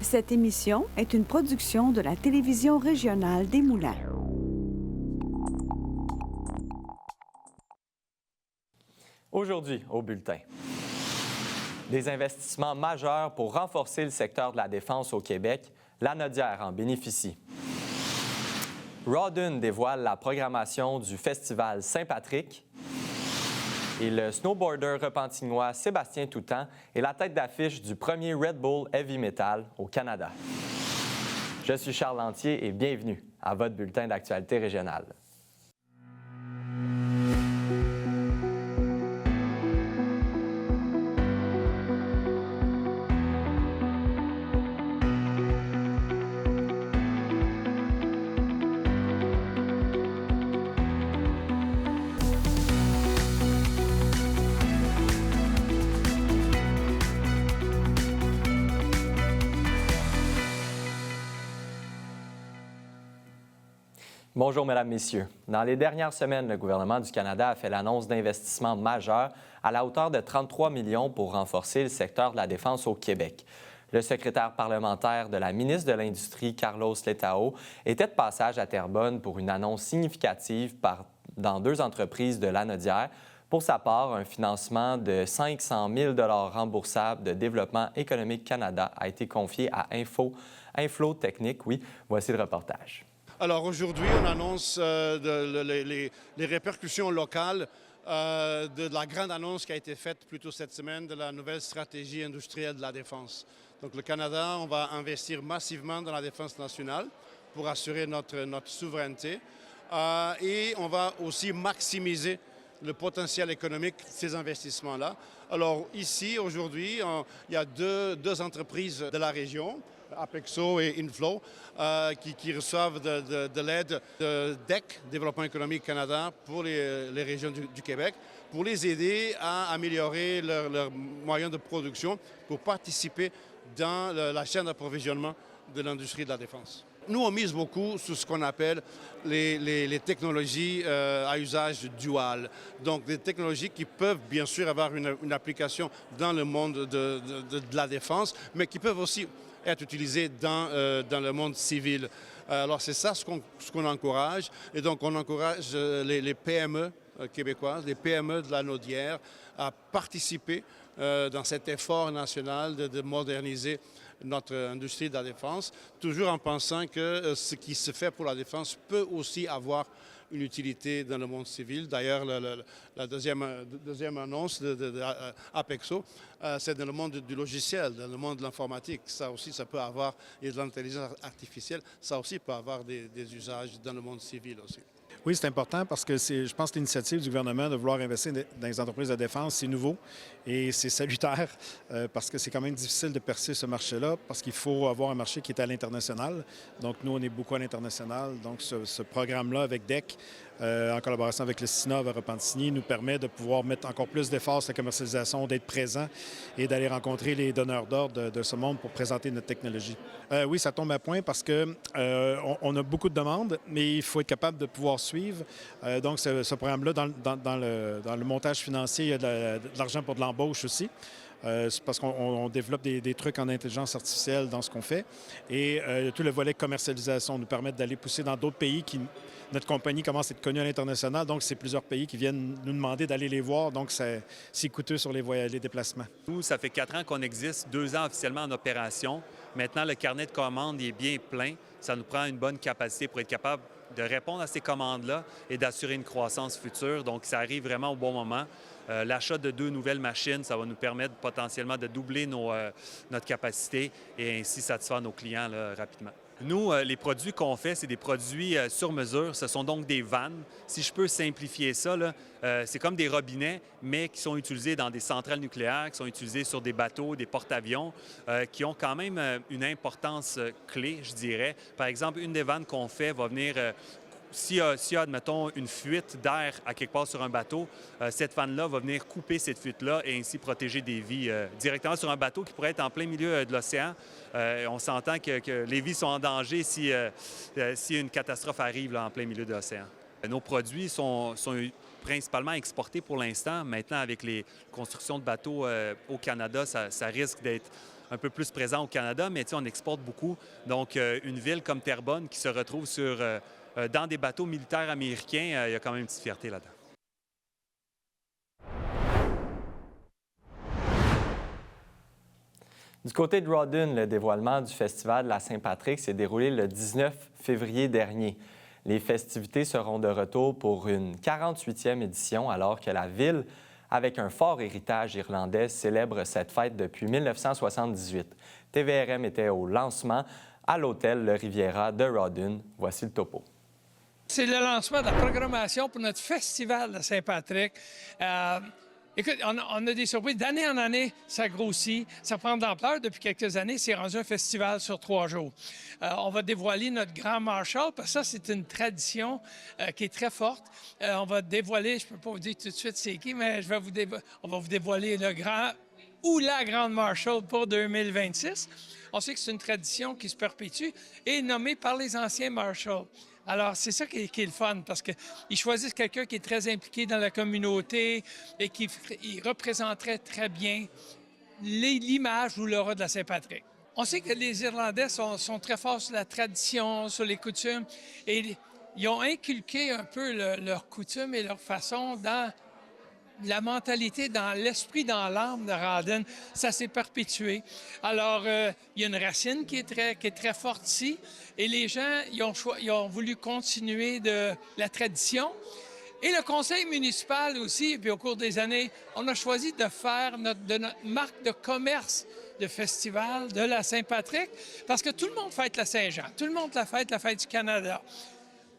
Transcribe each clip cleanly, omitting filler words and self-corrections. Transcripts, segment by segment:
Cette émission est une production de la télévision régionale des Moulins. Aujourd'hui, au bulletin, des investissements majeurs pour renforcer le secteur de la défense au Québec, la Nodière en bénéficie. Rawdon dévoile la programmation du Festival Saint-Patrick. Et le snowboarder repentignois Sébastien Toutant est la tête d'affiche du premier Red Bull Heavy Metal au Canada. Je suis Charles Lantier et bienvenue à votre bulletin d'actualité régionale. Bonjour, Mesdames, Messieurs. Dans les dernières semaines, le gouvernement du Canada a fait l'annonce d'investissements majeurs à la hauteur de 33 millions pour renforcer le secteur de la défense au Québec. Le secrétaire parlementaire de la ministre de l'Industrie, Carlos Letao, était de passage à Terrebonne pour une annonce significative dans deux entreprises de la Nodière. Pour sa part, un financement de 500 000 $ remboursable de Développement économique Canada a été confié à Inflo Technique. Oui, voici le reportage. Alors aujourd'hui, on annonce les répercussions locales de la grande annonce qui a été faite plus tôt cette semaine de la nouvelle stratégie industrielle de la défense. Donc le Canada, on va investir massivement dans la défense nationale pour assurer notre souveraineté et on va aussi maximiser le potentiel économique de ces investissements-là. Alors ici, aujourd'hui, il y a deux entreprises de la région, Apexo et Inflo, qui reçoivent de l'aide de DEC, Développement économique Canada, pour les régions du Québec, pour les aider à améliorer leurs moyens de production pour participer dans la chaîne d'approvisionnement de l'industrie de la défense. Nous, on mise beaucoup sur ce qu'on appelle les technologies à usage dual. Donc, des technologies qui peuvent bien sûr avoir une application dans le monde de la défense, mais qui peuvent aussi être utilisées dans le monde civil. Alors, c'est ça ce qu'on encourage. Et donc, on encourage les PME québécoises, les PME de la Nodière à participer dans cet effort national de moderniser notre industrie de la défense, toujours en pensant que ce qui se fait pour la défense peut aussi avoir une utilité dans le monde civil. D'ailleurs, la deuxième annonce d'Apexo, c'est dans le monde du logiciel, dans le monde de l'informatique. Ça aussi, ça peut avoir, et de l'intelligence artificielle, ça aussi peut avoir des usages dans le monde civil aussi. Oui, c'est important parce que je pense que l'initiative du gouvernement de vouloir investir dans les entreprises de défense, c'est nouveau et c'est salutaire parce que c'est quand même difficile de percer ce marché-là parce qu'il faut avoir un marché qui est à l'international. Donc, nous, on est beaucoup à l'international. Donc, ce programme-là avec DEC, en collaboration avec le CINAV à Repentigny, nous permet de pouvoir mettre encore plus d'efforts sur la commercialisation, d'être présent et d'aller rencontrer les donneurs d'ordre de ce monde pour présenter notre technologie. Oui, ça tombe à point parce qu'on a beaucoup de demandes, mais il faut être capable de pouvoir suivre. Donc, ce programme-là, dans le montage financier, il y a de l'argent pour de l'embauche aussi. C'est parce qu'on développe des trucs en intelligence artificielle dans ce qu'on fait. Et tout le volet commercialisation nous permet d'aller pousser dans d'autres pays notre compagnie commence à être connue à l'international. Donc, c'est plusieurs pays qui viennent nous demander d'aller les voir. Donc, c'est coûteux sur les déplacements. Nous, ça fait 4 ans qu'on existe, 2 ans officiellement en opération. Maintenant, le carnet de commandes est bien plein. Ça nous prend une bonne capacité pour être capable de répondre à ces commandes-là et d'assurer une croissance future. Donc, ça arrive vraiment au bon moment. L'achat de 2 nouvelles machines, ça va nous permettre potentiellement de doubler notre capacité et ainsi satisfaire nos clients là, rapidement. Nous, les produits qu'on fait, c'est des produits sur mesure. Ce sont donc des vannes. Si je peux simplifier ça, c'est comme des robinets, mais qui sont utilisés dans des centrales nucléaires, qui sont utilisés sur des bateaux, des porte-avions, qui ont quand même une importance clé, je dirais. Par exemple, une des vannes qu'on fait va venir s'il y a, admettons, une fuite d'air à quelque part sur un bateau, cette vanne-là va venir couper cette fuite-là et ainsi protéger des vies directement sur un bateau qui pourrait être en plein milieu de l'océan. On s'entend que les vies sont en danger si une catastrophe arrive là, en plein milieu de l'océan. Nos produits sont principalement exportés pour l'instant. Maintenant, avec les constructions de bateaux au Canada, ça risque d'être un peu plus présent au Canada, mais on exporte beaucoup. Donc, une ville comme Terrebonne qui se retrouve dans des bateaux militaires américains, il y a quand même une petite fierté là-dedans. Du côté de Rawdon, le dévoilement du Festival de la Saint-Patrick s'est déroulé le 19 février dernier. Les festivités seront de retour pour une 48e édition, alors que la ville, avec un fort héritage irlandais, célèbre cette fête depuis 1978. TVRM était au lancement à l'hôtel Le Riviera de Rawdon. Voici le topo. C'est le lancement de la programmation pour notre Festival de Saint-Patrick. Écoute, on a des surprises. D'année en année, ça grossit. Ça prend de l'ampleur. Depuis quelques années, c'est rendu un festival sur 3 jours. On va dévoiler notre Grand Marshal, parce que ça, c'est une tradition qui est très forte. On va dévoiler, je ne peux pas vous dire tout de suite c'est qui, mais on va vous dévoiler le Grand ou la Grande Marshal pour 2026. On sait que c'est une tradition qui se perpétue et nommée par les anciens Marshals. Alors, c'est ça qui est le fun, parce qu'ils choisissent quelqu'un qui est très impliqué dans la communauté et qui représenterait très bien l'image ou l'aura de la Saint-Patrick. On sait que les Irlandais sont très forts sur la tradition, sur les coutumes, et ils ont inculqué un peu leurs coutumes et leurs façons dans la mentalité, dans l'esprit, dans l'âme de Rawdon. Ça s'est perpétué. Alors, il y a une racine qui est très forte ici. Et les gens, ils ont voulu continuer de la tradition. Et le conseil municipal aussi, puis au cours des années, on a choisi de faire notre marque de commerce de festival de la Saint-Patrick, parce que tout le monde fête la Saint-Jean, tout le monde la fête du Canada.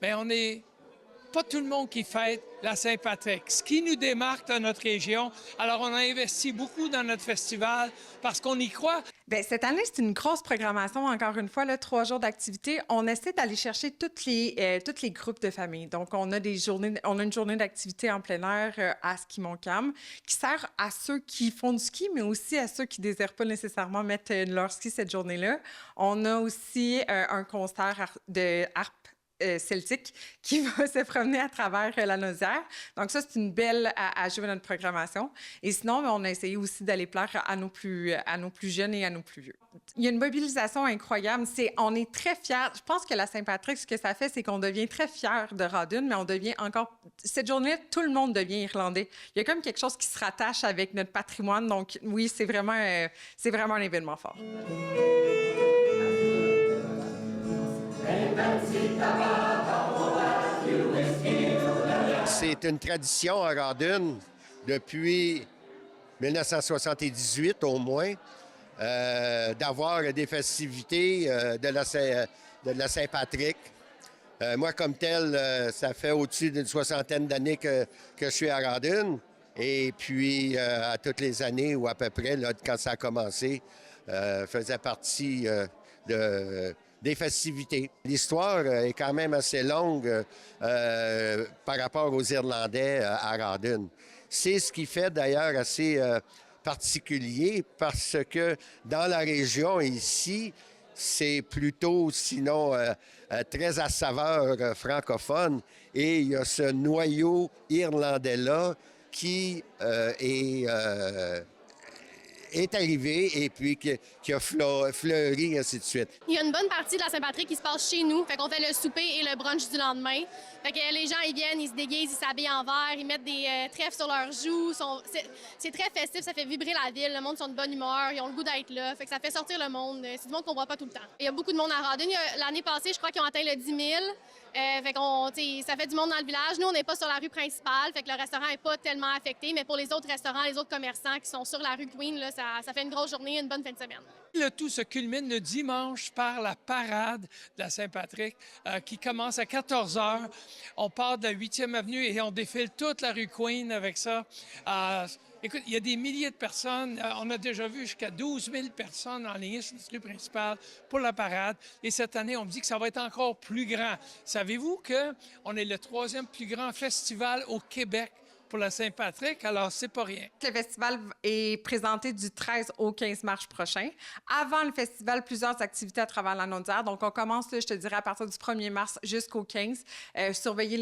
Bien, on n'est pas tout le monde qui fête la Saint-Patrick, ce qui nous démarque dans notre région. Alors, on a investi beaucoup dans notre festival parce qu'on y croit. Bien, cette année, c'est une grosse programmation, encore une fois, là, 3 jours d'activité. On essaie d'aller chercher tous les groupes de familles. Donc, on a une journée d'activité en plein air à Ski Montcalm qui sert à ceux qui font du ski, mais aussi à ceux qui ne désirent pas nécessairement mettre leur ski cette journée-là. On a aussi un concert de harpe celtique qui va se promener à travers la Nausière. Donc ça, c'est une belle à jouer dans notre programmation. Et sinon, on a essayé aussi d'aller plaire à nos plus jeunes et à nos plus vieux. Il y a une mobilisation incroyable. On est très fiers. Je pense que la Saint-Patrick, ce que ça fait, c'est qu'on devient très fiers de Rawdon, mais on devient encore... Cette journée, tout le monde devient irlandais. Il y a comme quelque chose qui se rattache avec notre patrimoine. Donc oui, c'est vraiment un événement fort. C'est une tradition à Rawdon depuis 1978 au moins, d'avoir des festivités de la Saint-Patrick. Moi, comme tel, ça fait au-dessus d'une 60aine d'années que je suis à Rawdon. Et puis, à toutes les années, ou à peu près, là, quand ça a commencé, faisait partie des festivités. L'histoire est quand même assez longue par rapport aux Irlandais à Rawdon. C'est ce qui fait d'ailleurs assez particulier parce que dans la région ici, c'est plutôt sinon très à saveur francophone et il y a ce noyau irlandais-là qui est arrivé et puis qui a fleuri, ainsi de suite. Il y a une bonne partie de la Saint-Patrick qui se passe chez nous. Fait qu'on fait le souper et le brunch du lendemain. Fait que les gens, ils viennent, ils se déguisent, ils s'habillent en vert, ils mettent des trèfles sur leurs joues. C'est très festif, ça fait vibrer la ville. Le monde sont de bonne humeur, ils ont le goût d'être là. Fait que ça fait sortir le monde. C'est du monde qu'on voit pas tout le temps. Il y a beaucoup de monde à Rawdon. L'année passée, je crois qu'ils ont atteint le 10 000. Fait ça fait du monde dans le village. Nous, on n'est pas sur la rue principale, fait que le restaurant n'est pas tellement affecté, mais pour les autres restaurants, les autres commerçants qui sont sur la rue Queen, là, ça fait une grosse journée, une bonne fin de semaine. Le tout se culmine le dimanche par la parade de la Saint-Patrick qui commence à 14 h. On part de la 8e avenue et on défile toute la rue Queen avec ça. Écoute, il y a des milliers de personnes. On a déjà vu jusqu'à 12 000 personnes en ligne sur la rue principale pour la parade. Et cette année, on me dit que ça va être encore plus grand. Savez-vous qu'on est le 3e plus grand festival au Québec pour la Saint-Patrick, alors c'est pas rien. Le festival est présenté du 13 au 15 mars prochain. Avant le festival, plusieurs activités à travers la Naudière. Donc, on commence, je te dirais, à partir du 1er mars jusqu'au 15. Surveillez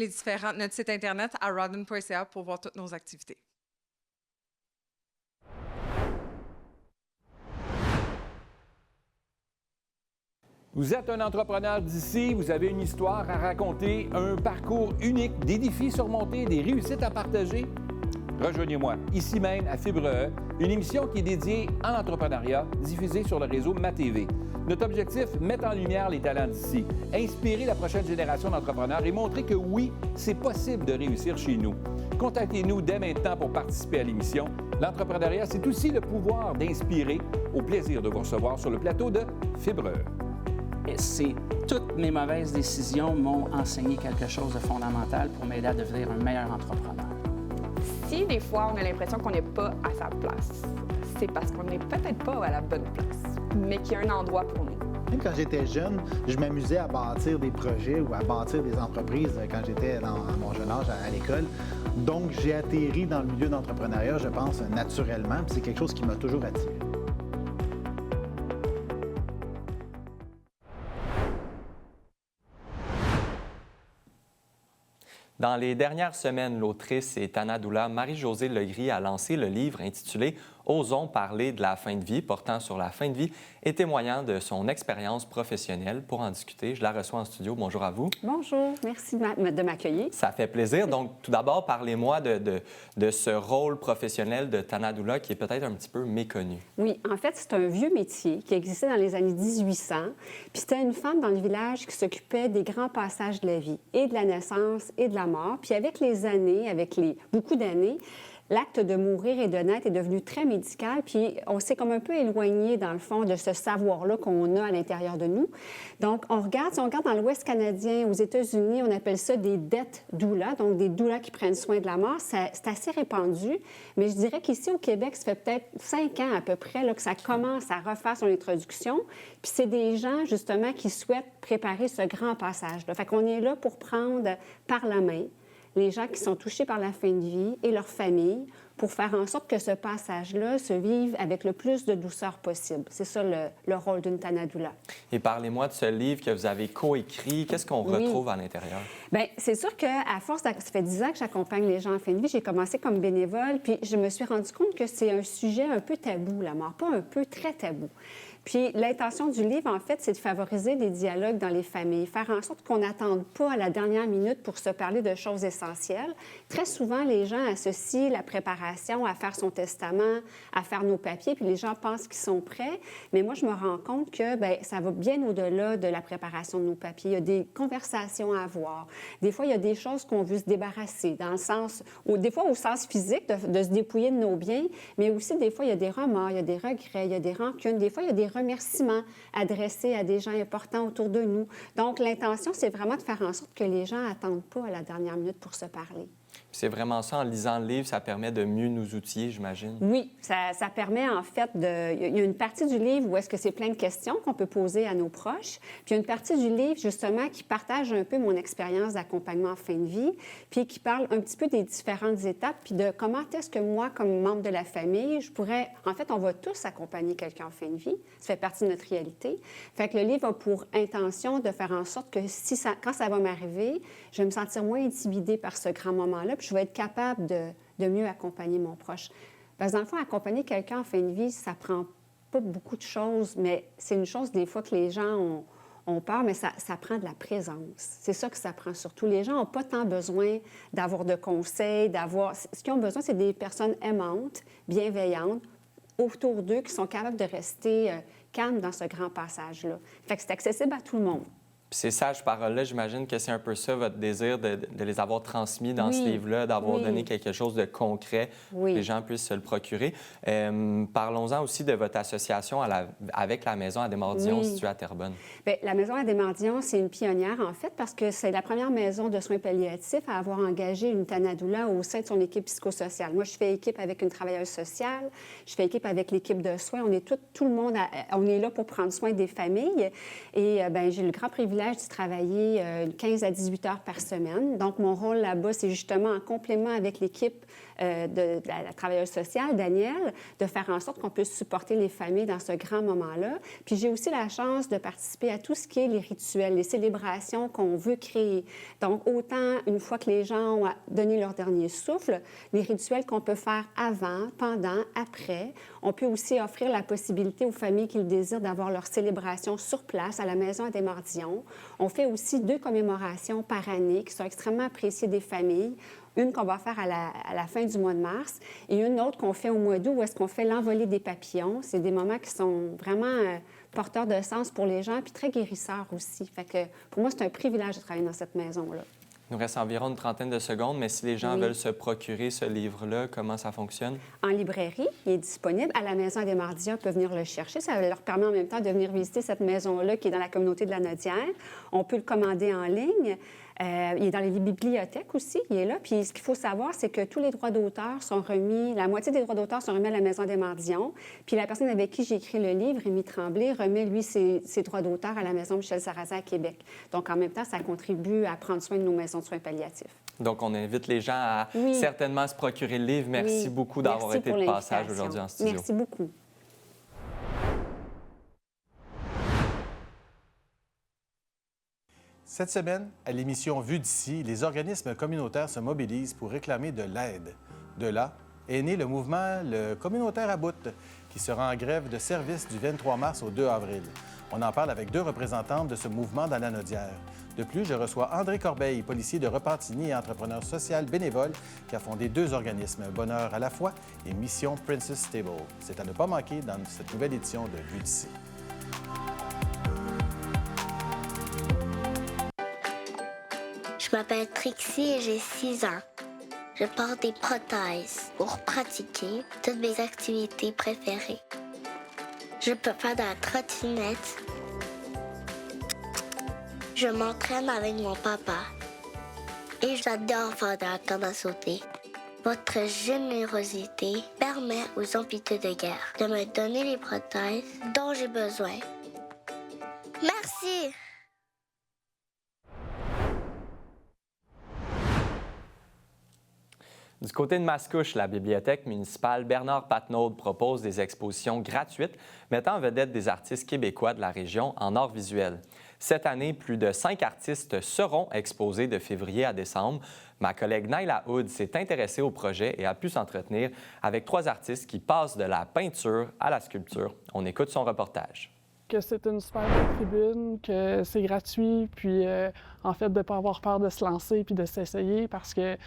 notre site Internet à rawdon.ca pour voir toutes nos activités. Vous êtes un entrepreneur d'ici, vous avez une histoire à raconter, un parcours unique, des défis surmontés, des réussites à partager? Rejoignez-moi ici même à Fibre E, une émission qui est dédiée à l'entrepreneuriat, diffusée sur le réseau MaTV. Notre objectif, mettre en lumière les talents d'ici, inspirer la prochaine génération d'entrepreneurs et montrer que oui, c'est possible de réussir chez nous. Contactez-nous dès maintenant pour participer à l'émission. L'entrepreneuriat, c'est aussi le pouvoir d'inspirer. Au plaisir de vous recevoir sur le plateau de Fibre E. Toutes mes mauvaises décisions m'ont enseigné quelque chose de fondamental pour m'aider à devenir un meilleur entrepreneur. Si des fois on a l'impression qu'on n'est pas à sa place, c'est parce qu'on n'est peut-être pas à la bonne place, mais qu'il y a un endroit pour nous. Même quand j'étais jeune, je m'amusais à bâtir des projets ou à bâtir des entreprises quand j'étais à mon jeune âge à l'école. Donc j'ai atterri dans le milieu d'entrepreneuriat, je pense, naturellement, puis c'est quelque chose qui m'a toujours attiré. Dans les dernières semaines, l'autrice et Tanadoula Marie-Josée Legris a lancé le livre intitulé « Osons parler de la fin de vie », portant sur la fin de vie et témoignant de son expérience professionnelle. Pour en discuter, je la reçois en studio. Bonjour à vous. Bonjour, merci de m'accueillir. Ça fait plaisir. Donc, tout d'abord, parlez-moi de ce rôle professionnel de Tanadoula qui est peut-être un petit peu méconnu. Oui, en fait, c'est un vieux métier qui existait dans les années 1800. Puis c'était une femme dans le village qui s'occupait des grands passages de la vie, et de la naissance et de la mort. Puis avec les années, beaucoup d'années, l'acte de mourir et de naître est devenu très médical, puis on s'est comme un peu éloigné, dans le fond, de ce savoir-là qu'on a à l'intérieur de nous. Donc, si on regarde dans l'Ouest canadien, aux États-Unis, on appelle ça des death doulas, donc des doulas qui prennent soin de la mort. C'est assez répandu, mais je dirais qu'ici, au Québec, ça fait peut-être 5 ans à peu près là, que ça commence à refaire son introduction. Puis c'est des gens, justement, qui souhaitent préparer ce grand passage-là. Fait qu'on est là pour prendre par la main les gens qui sont touchés par la fin de vie et leurs familles pour faire en sorte que ce passage-là se vive avec le plus de douceur possible. C'est ça le rôle d'une Tanadoula. Et parlez-moi de ce livre que vous avez coécrit. Qu'est-ce qu'on retrouve à l'intérieur? Bien, c'est sûr qu'à force, ça fait 10 ans que j'accompagne les gens en fin de vie. J'ai commencé comme bénévole, puis je me suis rendu compte que c'est un sujet un peu tabou, la mort. Pas un peu, très tabou. Puis l'intention du livre, en fait, c'est de favoriser des dialogues dans les familles, faire en sorte qu'on n'attende pas à la dernière minute pour se parler de choses essentielles. Très souvent, les gens associent la préparation à faire son testament, à faire nos papiers, puis les gens pensent qu'ils sont prêts. Mais moi, je me rends compte que ça va bien au-delà de la préparation de nos papiers. Il y a des conversations à avoir. Des fois, il y a des choses qu'on veut se débarrasser, dans le sens, des fois au sens physique, de se dépouiller de nos biens, mais aussi des fois, il y a des remords, il y a des regrets, il y a des rancunes. Des fois, il y a des remerciements adressés à des gens importants autour de nous. Donc, l'intention, c'est vraiment de faire en sorte que les gens n'attendent pas à la dernière minute pour se parler. C'est vraiment ça, en lisant le livre, ça permet de mieux nous outiller, j'imagine? Oui, ça permet en fait de... Il y a une partie du livre où est-ce que c'est plein de questions qu'on peut poser à nos proches, puis il y a une partie du livre, justement, qui partage un peu mon expérience d'accompagnement en fin de vie, puis qui parle un petit peu des différentes étapes, puis de comment est-ce que moi, comme membre de la famille, je pourrais... En fait, on va tous accompagner quelqu'un en fin de vie. Ça fait partie de notre réalité. Fait que le livre a pour intention de faire en sorte que quand ça va m'arriver, je vais me sentir moins intimidée par ce grand moment-là, puis je vais être capable de mieux accompagner mon proche. Parce que dans le fond, accompagner quelqu'un en fin de vie, ça prend pas beaucoup de choses, mais c'est une chose des fois que les gens ont peur, mais ça prend de la présence. C'est ça que ça prend surtout. Les gens n'ont pas tant besoin d'avoir de conseils, Ce qu'ils ont besoin, c'est des personnes aimantes, bienveillantes, autour d'eux, qui sont capables de rester calmes dans ce grand passage-là. Fait que c'est accessible à tout le monde. Puis ces sages paroles-là, j'imagine que c'est un peu ça, votre désir de les avoir transmis dans ce livre-là, d'avoir donné quelque chose de concret pour que les gens puissent se le procurer. Parlons-en aussi de votre association avec la Maison Adémar-Dion située à Terrebonne. Bien, la Maison Adémar-Dion, c'est une pionnière, en fait, parce que c'est la première maison de soins palliatifs à avoir engagé une Tanadoula au sein de son équipe psychosociale. Moi, je fais équipe avec une travailleuse sociale, je fais équipe avec l'équipe de soins. On est tout le monde, on est là pour prendre soin des familles. Et bien, j'ai le grand privilège privilège d'y travailler 15 à 18 heures par semaine. Donc, mon rôle là-bas, c'est justement en complément avec l'équipe de la travailleuse sociale, Danielle, de faire en sorte qu'on puisse supporter les familles dans ce grand moment-là. Puis j'ai aussi la chance de participer à tout ce qui est les rituels, les célébrations qu'on veut créer. Donc, autant une fois que les gens ont donné leur dernier souffle, les rituels qu'on peut faire avant, pendant, après. On peut aussi offrir la possibilité aux familles qui le désirent d'avoir leur célébration sur place à la Maison à Desmordions. On fait aussi 2 commémorations par année qui sont extrêmement appréciées des familles. Une qu'on va faire à la fin du mois de mars et une autre qu'on fait au mois d'août où est-ce qu'on fait l'envolée des papillons. C'est des moments qui sont vraiment porteurs de sens pour les gens puis très guérisseurs aussi. Fait que pour moi, c'est un privilège de travailler dans cette maison-là. Il nous reste environ une trentaine de secondes, mais si les gens veulent se procurer ce livre-là, comment ça fonctionne? En librairie, il est disponible. À la Maison à Desmordions, ils peuvent venir le chercher. Ça leur permet en même temps de venir visiter cette maison-là qui est dans la communauté de la Nodière. On peut le commander en ligne. Il est dans les bibliothèques aussi, il est là. Puis ce qu'il faut savoir, c'est que tous les droits d'auteur sont remis, la moitié des droits d'auteur sont remis à la Maison des Desmordions. Puis la personne avec qui j'ai écrit le livre, Rémi Tremblay, remet, lui, ses droits d'auteur à la Maison Michel Sarrazin à Québec. Donc, en même temps, ça contribue à prendre soin de nos maisons de soins palliatifs. Donc, on invite les gens à certainement se procurer le livre. Merci beaucoup d'avoir été de passage aujourd'hui en studio. Merci beaucoup. Cette semaine, à l'émission Vue d'ici, les organismes communautaires se mobilisent pour réclamer de l'aide. De là est né le mouvement Le Communautaire à bout, qui sera en grève de service du 23 mars au 2 avril. On en parle avec 2 représentantes de ce mouvement dans la Nodière. De plus, je reçois André Corbeil, policier de Repentigny et entrepreneur social bénévole qui a fondé 2 organismes, Bonheur à la fois et Mission Princess Stable. C'est à ne pas manquer dans cette nouvelle édition de Vue d'ici. Je m'appelle Trixie et j'ai 6 ans. Je porte des prothèses pour pratiquer toutes mes activités préférées. Je peux faire de la trottinette. Je m'entraîne avec mon papa. Et j'adore faire de la corde à sauter. Votre générosité permet aux hôpitaux de guerre de me donner les prothèses dont j'ai besoin. Merci! Du côté de Mascouche, la bibliothèque municipale Bernard Patnaud propose des expositions gratuites mettant en vedette des artistes québécois de la région en art visuel. Cette année, plus de 5 artistes seront exposés de février à décembre. Ma collègue Naila Hood s'est intéressée au projet et a pu s'entretenir avec 3 artistes qui passent de la peinture à la sculpture. On écoute son reportage. Que c'est une super belle tribune, que c'est gratuit, puis en fait de ne pas avoir peur de se lancer puis de s'essayer parce que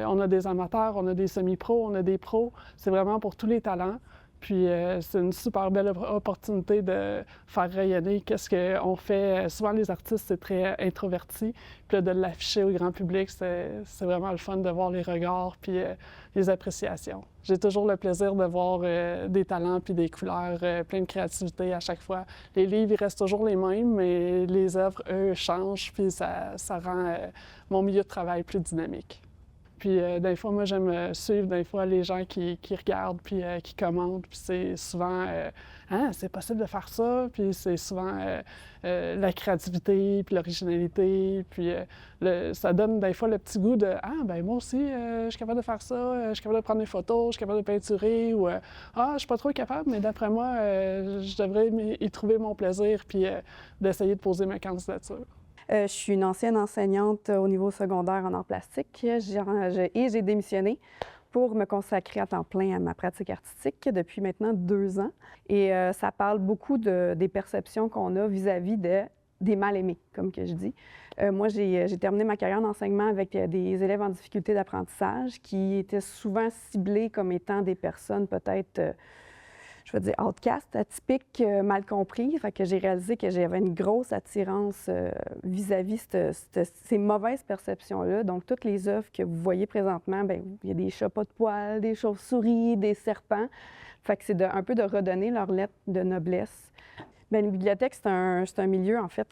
on a des amateurs, on a des semi-pros, on a des pros. C'est vraiment pour tous les talents. Puis c'est une super belle opportunité de faire rayonner qu'est-ce qu'on fait. Souvent, les artistes, c'est très introverti. Puis là, de l'afficher au grand public, c'est vraiment le fun de voir les regards puis les appréciations. J'ai toujours le plaisir de voir des talents puis des couleurs, plein de créativité à chaque fois. Les livres, ils restent toujours les mêmes, mais les œuvres, eux, changent. Puis ça rend mon milieu de travail plus dynamique. Puis des fois, moi, j'aime suivre des fois les gens qui regardent puis qui commentent. Puis c'est souvent « Ah, c'est possible de faire ça? » Puis c'est souvent la créativité puis l'originalité. Puis ça donne des fois le petit goût de « Ah, ben moi aussi, je suis capable de faire ça. Je suis capable de prendre des photos. Je suis capable de peinturer. » Ou « Ah, je suis pas trop capable, mais d'après moi, je devrais y trouver mon plaisir puis d'essayer de poser ma candidature. » Je suis une ancienne enseignante au niveau secondaire en arts plastiques et j'ai démissionné pour me consacrer à temps plein à ma pratique artistique depuis maintenant 2 ans. Et ça parle beaucoup des perceptions qu'on a vis-à-vis des mal-aimés, comme que je dis. Moi, j'ai terminé ma carrière d'enseignement avec des élèves en difficulté d'apprentissage qui étaient souvent ciblés comme étant des personnes peut-être... je veux dire, outcast, atypique, mal compris. Fait que j'ai réalisé que j'avais une grosse attirance vis-à-vis ces mauvaises perceptions-là. Donc, toutes les œuvres que vous voyez présentement, bien, il y a des chats pas de poils, des chauves-souris, des serpents. Fait que c'est un peu de redonner leur lettre de noblesse. Bien, une bibliothèque, c'est un milieu, en fait,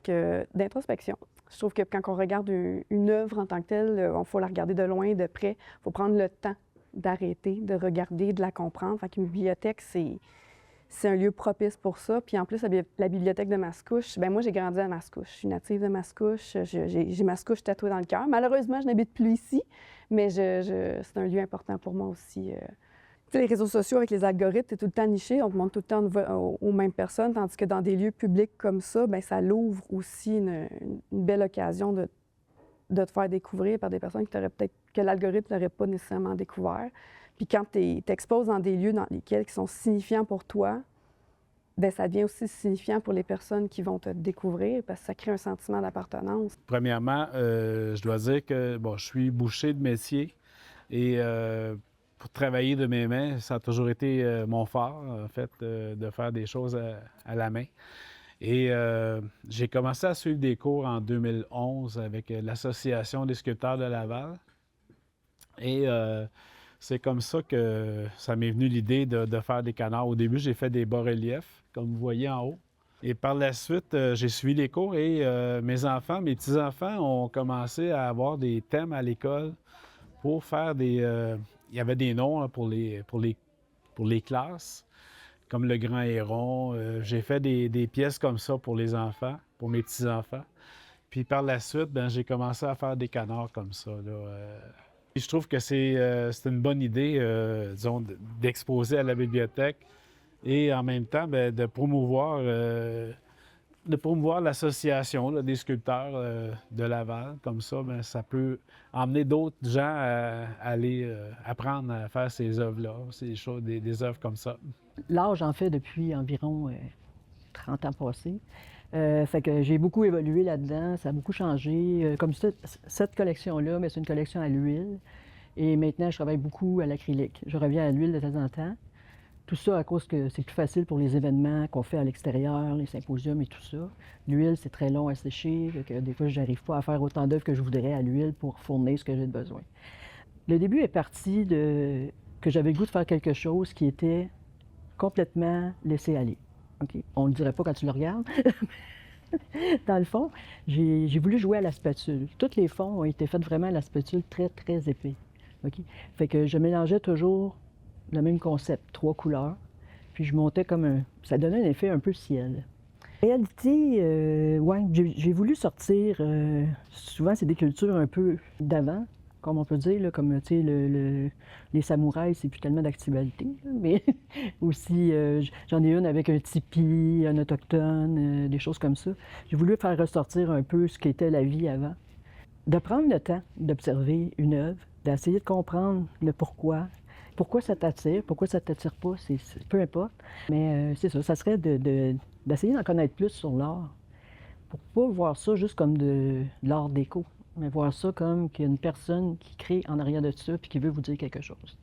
d'introspection. Je trouve que quand on regarde une œuvre en tant que telle, il faut la regarder de loin, de près. Il faut prendre le temps d'arrêter, de regarder, de la comprendre. Fait qu'une bibliothèque, c'est un lieu propice pour ça. Puis en plus, la bibliothèque de Mascouche, bien moi, j'ai grandi à Mascouche. Je suis native de Mascouche. J'ai Mascouche tatouée dans le cœur. Malheureusement, je n'habite plus ici, mais c'est un lieu important pour moi aussi. Les réseaux sociaux avec les algorithmes, c'est tout le temps niché, on te montre tout le temps aux mêmes personnes, tandis que dans des lieux publics comme ça, bien, ça l'ouvre aussi une belle occasion de te faire découvrir par des personnes que l'algorithme n'aurait pas nécessairement découvert. Puis quand tu t'exposes dans des lieux qui sont signifiants pour toi, bien, ça devient aussi signifiant pour les personnes qui vont te découvrir parce que ça crée un sentiment d'appartenance. Premièrement, je dois dire que je suis boucher de métier et pour travailler de mes mains, ça a toujours été mon fort, en fait, de faire des choses à la main. Et j'ai commencé à suivre des cours en 2011 avec l'Association des sculpteurs de Laval. Et c'est comme ça que ça m'est venu l'idée de faire des canards. Au début, j'ai fait des bas-reliefs, comme vous voyez en haut. Et par la suite, j'ai suivi les cours et mes petits-enfants ont commencé à avoir des thèmes à l'école pour faire des... il y avait des noms pour les classes, comme le Grand Héron. J'ai fait des pièces comme ça pour les enfants, pour mes petits-enfants. Puis par la suite, j'ai commencé à faire des canards comme ça, là. Je trouve que c'est une bonne idée, disons, d'exposer à la bibliothèque et en même temps de promouvoir l'association des sculpteurs de Laval. Comme ça, ça peut emmener d'autres gens à aller apprendre à faire ces œuvres-là, des œuvres comme ça. L'art, j'en fais depuis environ 30 ans passés. Fait que j'ai beaucoup évolué là-dedans, ça a beaucoup changé. Comme cette collection-là, c'est une collection à l'huile. Et maintenant, je travaille beaucoup à l'acrylique. Je reviens à l'huile de temps en temps. Tout ça à cause que c'est plus facile pour les événements qu'on fait à l'extérieur, les symposiums et tout ça. L'huile, c'est très long à sécher. Fait que des fois, je n'arrive pas à faire autant d'œuvres que je voudrais à l'huile pour fournir ce que j'ai besoin. Le début est parti que j'avais le goût de faire quelque chose qui était complètement laissé aller. Okay. On ne le dirait pas quand tu le regardes. Dans le fond, j'ai voulu jouer à la spatule. Tous les fonds ont été faits vraiment à la spatule très, très épais. Okay. Fait que je mélangeais toujours le même concept, 3 couleurs, puis je montais comme ça donnait un effet un peu ciel. En réalité, j'ai voulu sortir, souvent c'est des cultures un peu d'avant, comme on peut dire, là, comme les samouraïs, c'est plus tellement d'actualité, mais aussi j'en ai une avec un tipi, un autochtone, des choses comme ça. J'ai voulu faire ressortir un peu ce qu'était la vie avant. De prendre le temps d'observer une œuvre, d'essayer de comprendre le pourquoi ça t'attire, pourquoi ça t'attire pas, peu importe. Mais c'est ça serait d'essayer d'en connaître plus sur l'art, pour pas voir ça juste comme de l'art déco, mais voir ça comme qu'il y a une personne qui crée en arrière de ça puis qui veut vous dire quelque chose.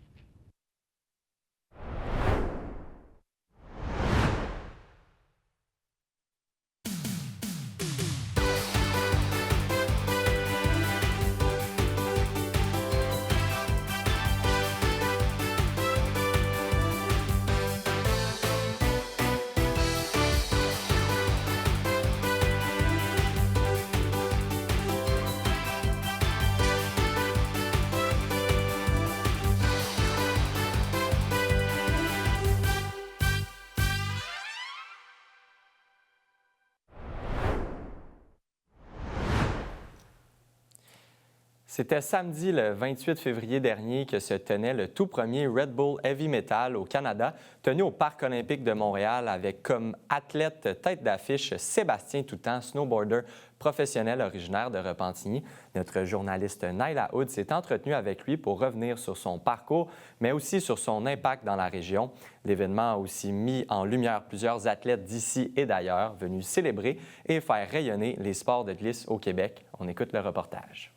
C'était samedi, le 28 février dernier, que se tenait le tout premier Red Bull Heavy Metal au Canada, tenu au Parc olympique de Montréal avec comme athlète tête d'affiche Sébastien Toutant, snowboarder professionnel originaire de Repentigny. Notre journaliste Naila Hood s'est entretenue avec lui pour revenir sur son parcours, mais aussi sur son impact dans la région. L'événement a aussi mis en lumière plusieurs athlètes d'ici et d'ailleurs venus célébrer et faire rayonner les sports de glisse au Québec. On écoute le reportage.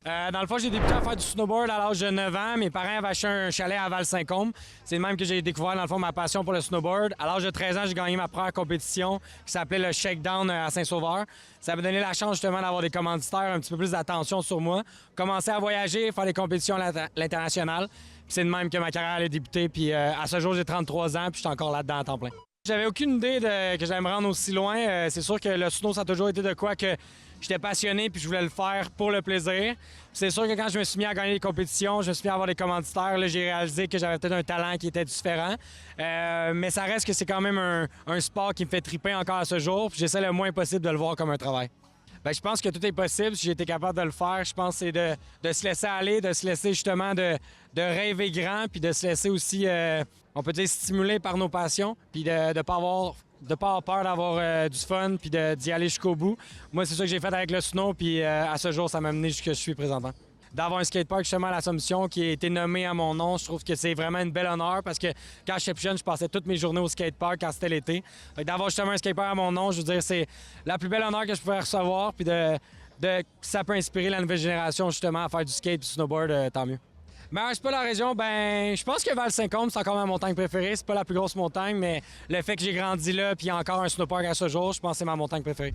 Dans le fond, j'ai débuté à faire du snowboard à l'âge de 9 ans. Mes parents avaient acheté un chalet à Val-Saint-Côme. C'est le même que j'ai découvert, dans le fond, ma passion pour le snowboard. À l'âge de 13 ans, j'ai gagné ma première compétition qui s'appelait le Shakedown à Saint-Sauveur. Ça m'a donné la chance, justement, d'avoir des commanditaires un petit peu plus d'attention sur moi. Commencer à voyager, faire des compétitions à l'international. C'est de même que ma carrière a débuté. Puis à ce jour, j'ai 33 ans, puis je suis encore là-dedans à temps plein. J'avais aucune idée que j'allais me rendre aussi loin. C'est sûr que le snow, ça a toujours été de quoi que j'étais passionné puis je voulais le faire pour le plaisir. C'est sûr que quand je me suis mis à gagner des compétitions, je me suis mis à avoir des commanditaires, là, j'ai réalisé que j'avais peut-être un talent qui était différent. Mais ça reste que c'est quand même un sport qui me fait triper encore à ce jour. Puis j'essaie le moins possible de le voir comme un travail. Bien, je pense que tout est possible. Si j'ai été capable de le faire, je pense que c'est de se laisser aller, de se laisser justement de rêver grand, puis de se laisser aussi, on peut dire, stimuler par nos passions, puis de ne pas avoir peur d'avoir du fun, puis d'y aller jusqu'au bout. Moi, c'est ça que j'ai fait avec le snow, puis à ce jour, ça m'a amené jusqu'à ce que je suis présentement. D'avoir un skatepark justement à l'Assomption qui a été nommé à mon nom, je trouve que c'est vraiment une belle honneur parce que quand j'étais plus jeune, je passais toutes mes journées au skatepark quand c'était l'été. D'avoir justement un skatepark à mon nom, je veux dire, c'est la plus belle honneur que je pouvais recevoir, puis ça peut inspirer la nouvelle génération justement à faire du skate et du snowboard, tant mieux. Mais c'est pas la région, ben je pense que Val-Saint-Côme, c'est encore ma montagne préférée. C'est pas la plus grosse montagne, mais le fait que j'ai grandi là puis il y a encore un snowpark à ce jour, je pense que c'est ma montagne préférée.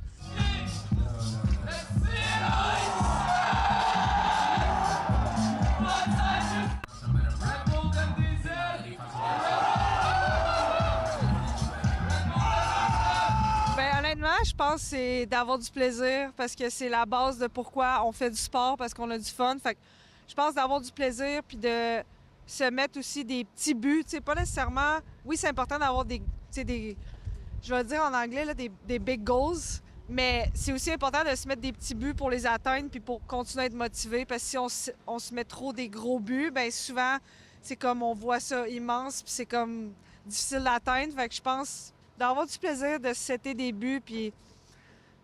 Ben honnêtement, je pense que c'est d'avoir du plaisir parce que c'est la base de pourquoi on fait du sport, parce qu'on a du fun. Fait que je pense d'avoir du plaisir puis de se mettre aussi des petits buts. T'sais, pas nécessairement... Oui, c'est important d'avoir des... Je vais dire en anglais, là, des big goals, mais c'est aussi important de se mettre des petits buts pour les atteindre puis pour continuer à être motivé. Parce que si on se met trop des gros buts, bien souvent, c'est comme on voit ça immense puis c'est comme difficile d'atteindre. Fait que je pense d'avoir du plaisir, de se setter des buts, puis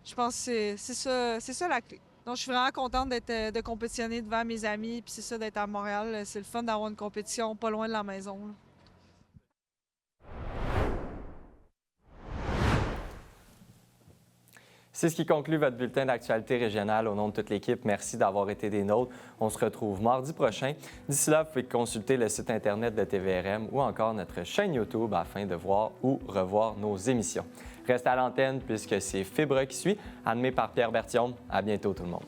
je pense que c'est ça la clé. Donc, je suis vraiment contente de compétitionner devant mes amis, puis c'est ça, d'être à Montréal. C'est le fun d'avoir une compétition pas loin de la maison. Là. C'est ce qui conclut votre bulletin d'actualité régionale. Au nom de toute l'équipe, merci d'avoir été des nôtres. On se retrouve mardi prochain. D'ici là, vous pouvez consulter le site Internet de TVRM ou encore notre chaîne YouTube afin de voir ou revoir nos émissions. Restez à l'antenne puisque c'est Fibre qui suit, animé par Pierre Berthiaume. À bientôt tout le monde.